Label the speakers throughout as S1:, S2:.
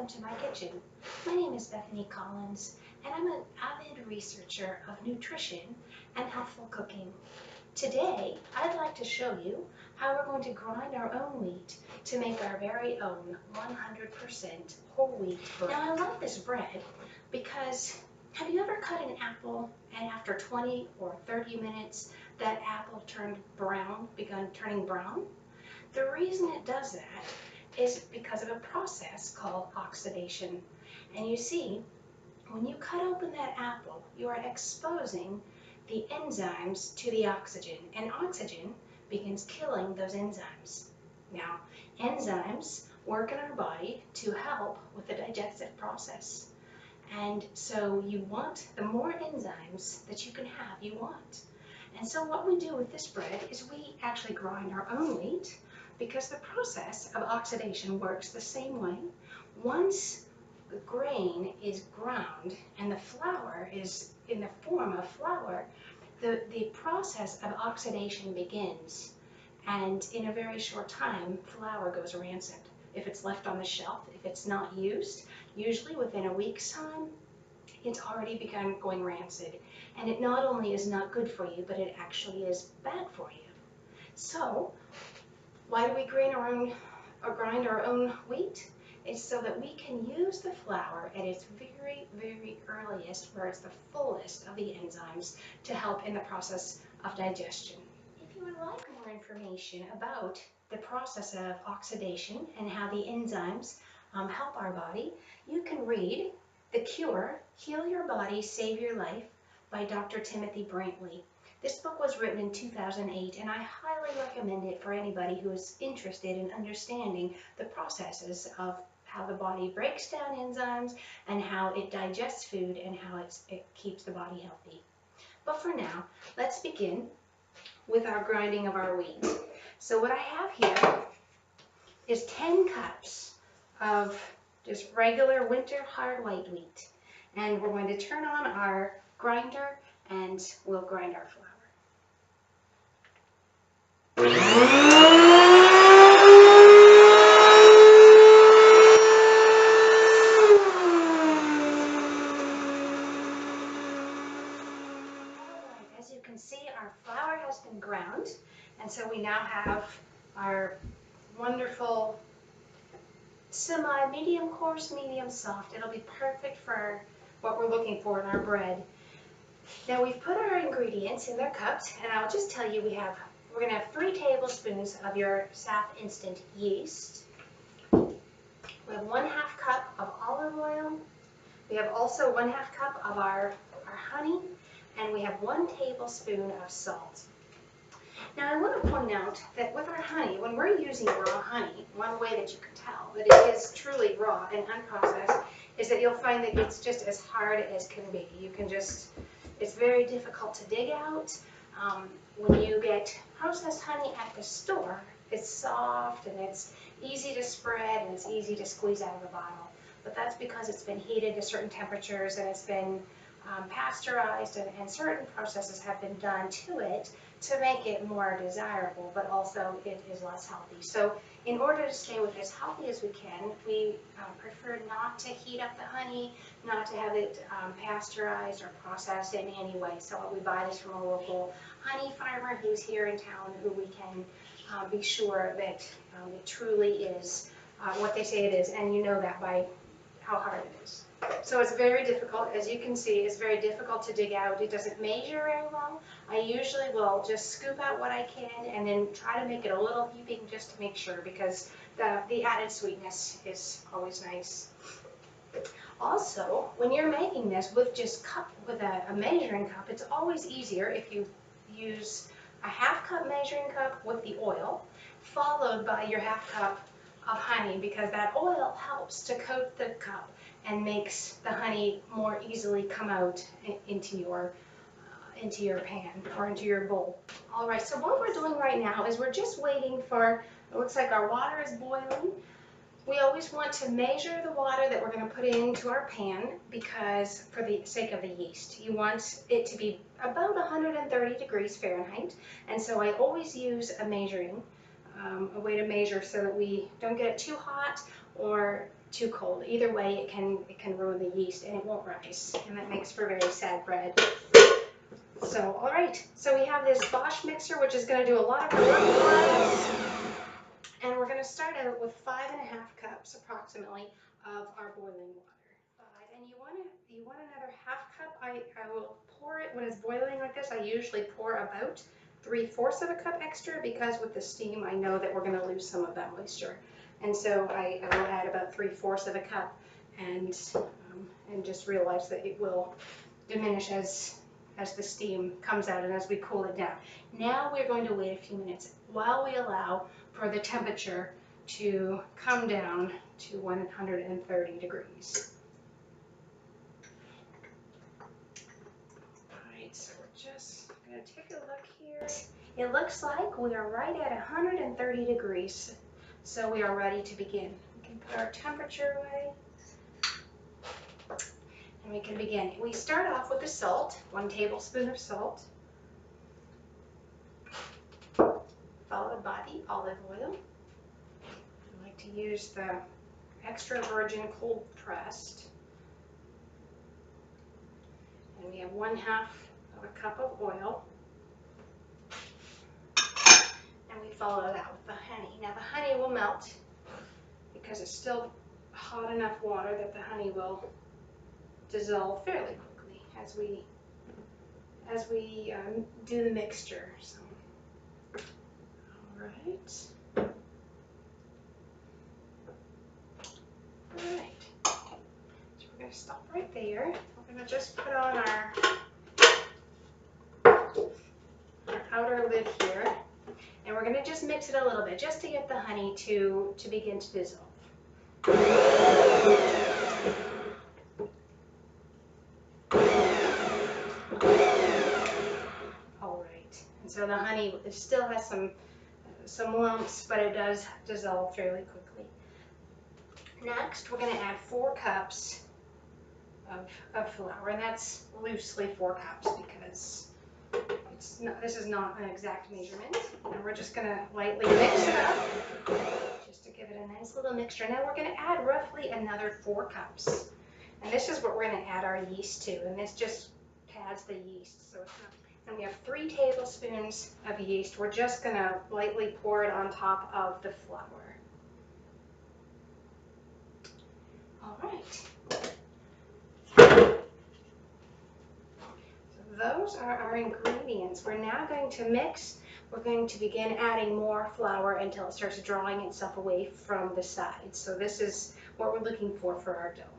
S1: welcome to my kitchen. My name is Bethany Collins, and I'm an avid researcher of nutrition and healthful cooking. Today, I'd like to show you how we're going to grind our own wheat to make our very own 100% whole wheat bread. Now, I love this bread because have you ever cut an apple and after 20 or 30 minutes that apple begun turning brown? The reason it does that is because of a process called oxidation. And you see, when you cut open that apple, you are exposing the enzymes to the oxygen, and oxygen begins killing those enzymes. Now, enzymes work in our body to help with the digestive process. And so you want, the more enzymes that you can have, you want. And so what we do with this bread is we actually grind our own wheat, because the process of oxidation works the same way. Once the grain is ground and the flour is in the form of flour, the process of oxidation begins. And in a very short time, flour goes rancid. If it's left on the shelf, if it's not used, usually within a week's time, it's already begun going rancid. And it not only is not good for you, but it actually is bad for you. So, why do we grind our own wheat? It's so that we can use the flour at its very, very earliest, where it's the fullest of the enzymes, to help in the process of digestion. If you would like more information about the process of oxidation and how the enzymes help our body, you can read The Cure, Heal Your Body, Save Your Life by Dr. Timothy Brantley. This book was written in 2008, and I highly recommend it for anybody who is interested in understanding the processes of how the body breaks down enzymes and how it digests food and how it keeps the body healthy. But for now, let's begin with our grinding of our wheat. So what I have here is 10 cups of just regular winter hard white wheat. And we're going to turn on our grinder and we'll grind our flour. As you can see, our flour has been ground, and so we now have our wonderful semi-medium coarse, medium soft. It'll be perfect for what we're looking for in our bread. Now we've put our ingredients in their cups, and I'll just tell you we're going to have 3 tablespoons of your SAP instant yeast. We have 1/2 cup of olive oil. We have also 1/2 cup of our honey, and we have 1 tablespoon of salt. Now I want to point out that with our honey, when we're using raw honey, one way that you can tell that it is truly raw and unprocessed is that you'll find that it's just as hard as can be. It's very difficult to dig out. When you get processed honey at the store, it's soft and it's easy to spread and it's easy to squeeze out of the bottle. But that's because it's been heated to certain temperatures and it's been pasteurized, and certain processes have been done to it to make it more desirable, but also it is less healthy. So in order to stay with as healthy as we can, we prefer not to heat up the honey, not to have it pasteurized or processed in any way. So we buy this from a local honey farmer who's here in town, who we can be sure that it truly is what they say it is, and you know that by how hard it is. So it's very difficult, as you can see, it's very difficult to dig out. It doesn't measure very well. I usually will just scoop out what I can and then try to make it a little heaping just to make sure, because the added sweetness is always nice. Also, when you're making this with a measuring cup, it's always easier if you use a 1/2 cup measuring cup with the oil, followed by your 1/2 cup of honey, because that oil helps to coat the cup and makes the honey more easily come out into your pan or into your bowl. All right, so what we're doing right now is we're just waiting for, it looks like our water is boiling. We always want to measure the water that we're going to put into our pan, because for the sake of the yeast, you want it to be about 130 degrees Fahrenheit. And so I always use a way to measure so that we don't get it too hot or too cold. Either way, it can ruin the yeast and it won't rise, and that makes for very sad bread. So, all right. So we have this Bosch mixer, which is going to do a lot of our work for us. And we're going to start out with 5.5 cups, approximately, of our boiling water. And you want another half cup. I will pour it when it's boiling like this. I usually pour about 3/4 of a cup extra because with the steam, I know that we're going to lose some of that moisture. And so I will add about 3/4 of a cup and just realize that it will diminish as the steam comes out and as we cool it down. Now we're going to wait a few minutes while we allow for the temperature to come down to 130 degrees. All right, so we're just going to take a look here. It looks like we are right at 130 degrees, so we are ready to begin. We can put our temperature away. And we can begin. We start off with the salt, 1 tablespoon of salt, followed by the olive oil. I like to use the extra virgin cold pressed. And we have 1/2 of a cup of oil. And we follow that with the honey. Now the honey will melt because it's still hot enough water that the honey will dissolve fairly quickly as we do the mixture. So, all right. All right. So we're going to stop right there. We're going to just put on our outer lid here, and we're going to just mix it a little bit just to get the honey to begin to dissolve. All right, and so the honey, it still has some lumps, but it does dissolve fairly quickly. Next, we're going to add 4 cups of flour, and that's loosely 4 cups because this is not an exact measurement. And we're just going to lightly mix it up just to give it a nice little mixture. Now we're going to add roughly another 4 cups. And this is what we're going to add our yeast to, and this just pads the yeast. So it's not. And we have 3 tablespoons of yeast. We're just going to lightly pour it on top of the flour. All right. So those are our ingredients. We're now going to mix. We're going to begin adding more flour until it starts drawing itself away from the sides. So this is what we're looking for our dough.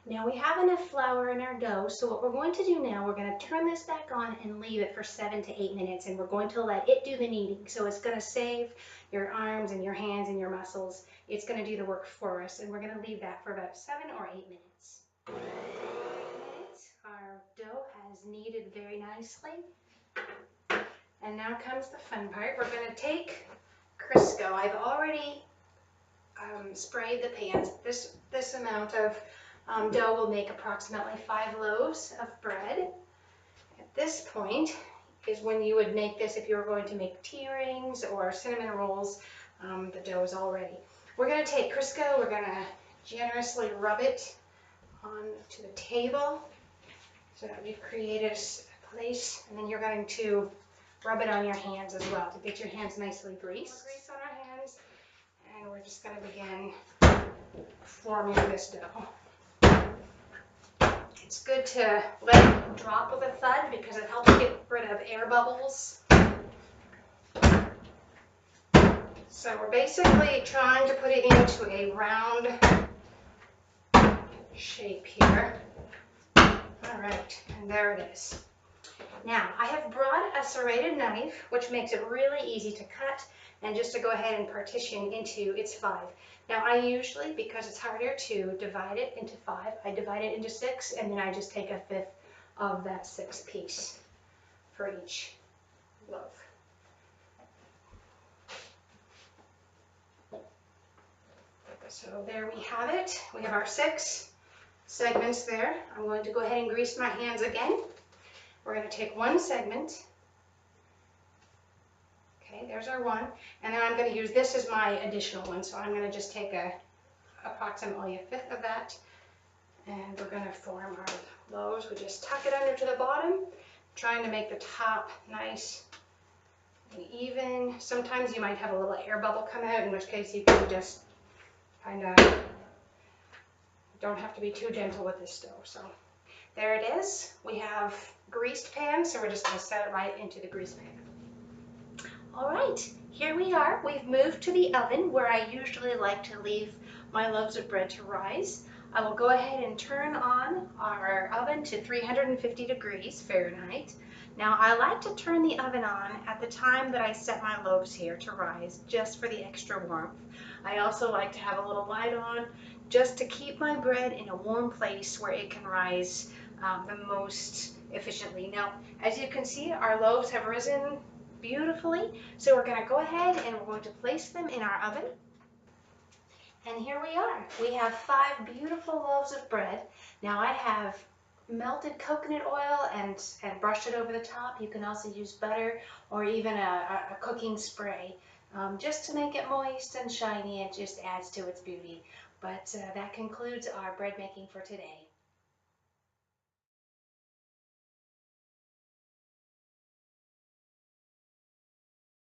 S1: Now we have enough flour in our dough, so what we're going to do now, we're going to turn this back on and leave it for 7 to 8 minutes, and we're going to let it do the kneading. So it's going to save your arms and your hands and your muscles. It's going to do the work for us, and we're going to leave that for about 7 or 8 minutes. 8 minutes, our dough has kneaded very nicely. And now comes the fun part. We're going to take Crisco. I've already sprayed the pans. This amount of dough will make approximately 5 loaves of bread. At this point is when you would make this if you were going to make tea rings or cinnamon rolls. The dough is all ready. We're going to take Crisco, we're going to generously rub it onto the table so that we've created a place, and then you're going to rub it on your hands as well to get your hands nicely greased. Grease on our hands, and we're just going to begin forming this dough. It's good to let it drop with a thud because it helps get rid of air bubbles. So we're basically trying to put it into a round shape here. All right, and there it is. Now, I have brought a serrated knife, which makes it really easy to cut and just to go ahead and partition into its 5. Now, I usually, because it's harder to divide it into 5, I divide it into 6, and then I just take 1/5 of that 6th piece for each loaf. So there we have it. We have our 6 segments there. I'm going to go ahead and grease my hands again. We're going to take one segment. Okay, there's our one. And then I'm going to use this as my additional one. So I'm going to just take approximately a 1/5 of that. And we're going to form our loaves. We just tuck it under to the bottom, trying to make the top nice and even. Sometimes you might have a little air bubble come out, in which case you can just kind of, don't have to be too gentle with this stove. So there it is. We have greased pan, so we're just going to set it right into the grease pan. All right, here we are. We've moved to the oven where I usually like to leave my loaves of bread to rise. I will go ahead and turn on our oven to 350 degrees Fahrenheit. Now I like to turn the oven on at the time that I set my loaves here to rise, just for the extra warmth. I also like to have a little light on just to keep my bread in a warm place where it can rise the most efficiently. Now, as you can see, our loaves have risen beautifully, so we're going to go ahead and we're going to place them in our oven. And here we are. We have 5 beautiful loaves of bread. Now I have melted coconut oil and brushed it over the top. You can also use butter or even a cooking spray just to make it moist and shiny. It just adds to its beauty. But that concludes our bread making for today.